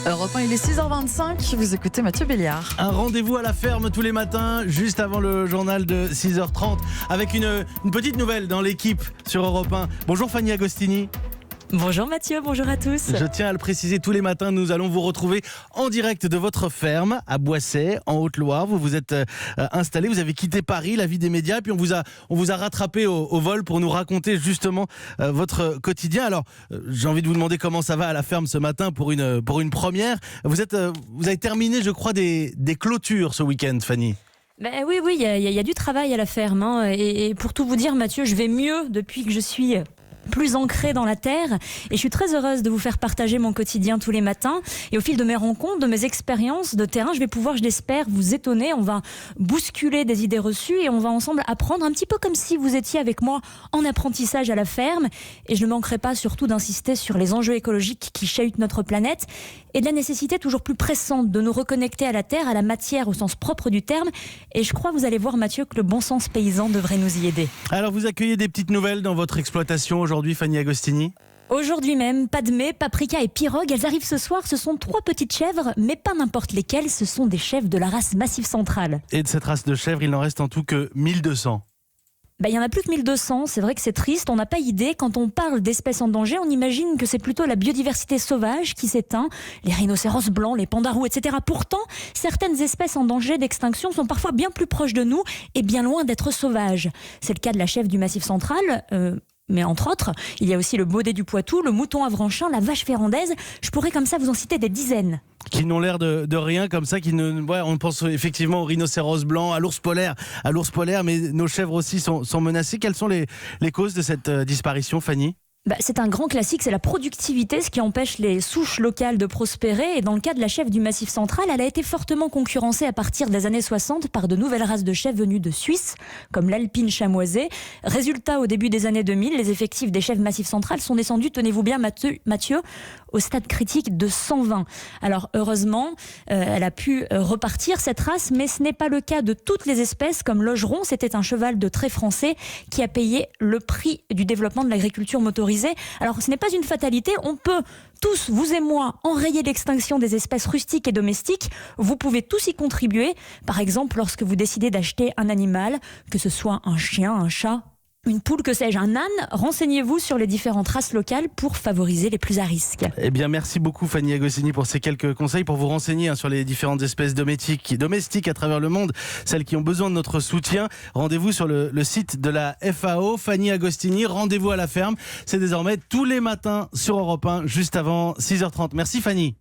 Europe 1, il est 6h25, vous écoutez Mathieu Béliard. Un rendez-vous à la ferme tous les matins, juste avant le journal de 6h30, avec une petite nouvelle dans l'équipe sur Europe 1. Bonjour Fanny Agostini. Bonjour Mathieu, bonjour à tous. Je tiens à le préciser, tous les matins, nous allons vous retrouver en direct de votre ferme à Boissey, en Haute-Loire. Vous vous êtes installé, vous avez quitté Paris, la vie des médias, puis on vous a rattrapé au vol pour nous raconter justement votre quotidien. Alors, j'ai envie de vous demander comment ça va à la ferme ce matin pour une première. Vous avez terminé, je crois, des clôtures ce week-end, Fanny. Ben oui, il y a du travail à la ferme. Et pour tout vous dire, Mathieu, je vais mieux depuis que je suis plus ancrée dans la terre, et je suis très heureuse de vous faire partager mon quotidien tous les matins. Et au fil de mes rencontres, de mes expériences de terrain, je vais pouvoir, je l'espère, vous étonner. On va bousculer des idées reçues et on va ensemble apprendre un petit peu comme si vous étiez avec moi en apprentissage à la ferme. Et je ne manquerai pas surtout d'insister sur les enjeux écologiques qui chahutent notre planète et de la nécessité toujours plus pressante de nous reconnecter à la terre, à la matière au sens propre du terme. Et je crois, vous allez voir Mathieu, que le bon sens paysan devrait nous y aider. Alors vous accueillez des petites nouvelles dans votre exploitation aujourd'hui, Fanny Agostini ? Aujourd'hui même, Padmé, Paprika et Pirogue, elles arrivent ce soir. Ce sont 3 petites chèvres, mais pas n'importe lesquelles. Ce sont des chèvres de la race Massif Central. Et de cette race de chèvres, il n'en reste en tout que 1200. Il y en a plus que 1200, c'est vrai que c'est triste, on n'a pas idée. Quand on parle d'espèces en danger, on imagine que c'est plutôt la biodiversité sauvage qui s'éteint, les rhinocéros blancs, les pandarous, etc. Pourtant, certaines espèces en danger d'extinction sont parfois bien plus proches de nous et bien loin d'être sauvages. C'est le cas de la chèvre du Massif Central, mais entre autres, il y a aussi le baudet du Poitou, le mouton avranchin, la vache ferrandaise. Je pourrais comme ça vous en citer des dizaines. Qui n'ont l'air de rien comme ça, on pense effectivement aux rhinocéros blancs, à l'ours polaire, mais nos chèvres aussi sont menacées. Quelles sont les causes de cette disparition, Fanny ? C'est un grand classique, c'est la productivité, ce qui empêche les souches locales de prospérer. Et dans le cas de la chèvre du Massif Central, elle a été fortement concurrencée à partir des années 60 par de nouvelles races de chèvres venues de Suisse, comme l'alpine chamoisée. Résultat, au début des années 2000, les effectifs des chèvres Massif Central sont descendus, tenez-vous bien Mathieu, au stade critique de 120. Alors heureusement, elle a pu repartir cette race, mais ce n'est pas le cas de toutes les espèces, comme l'Ogeron. C'était un cheval de trait français qui a payé le prix du développement de l'agriculture motorisée. Alors ce n'est pas une fatalité, on peut tous, vous et moi, enrayer l'extinction des espèces rustiques et domestiques. Vous pouvez tous y contribuer, par exemple lorsque vous décidez d'acheter un animal, que ce soit un chien, un chat, une poule, que sais-je, un âne. Renseignez-vous sur les différentes races locales pour favoriser les plus à risque. Eh bien, merci beaucoup Fanny Agostini pour ces quelques conseils, pour vous renseigner sur les différentes espèces domestiques à travers le monde, celles qui ont besoin de notre soutien. Rendez-vous sur le site de la FAO. Fanny Agostini, rendez-vous à la ferme. C'est désormais tous les matins sur Europe 1, juste avant 6h30. Merci Fanny.